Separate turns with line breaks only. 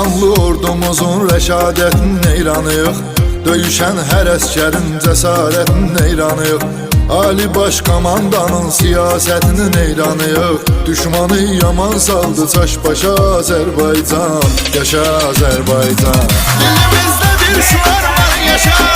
Şanlı ordumuzun rəşadətin neyranıyıq, döyüşən hər əskərin cəsarətin neyranıyıq, Ali Baş Komandanın siyasətinin neyranıyıq. Düşmanı yaman saldı çaş başa Azərbaycan, yaşa Azərbaycan. Dilimizdə bir şüar var, yaşa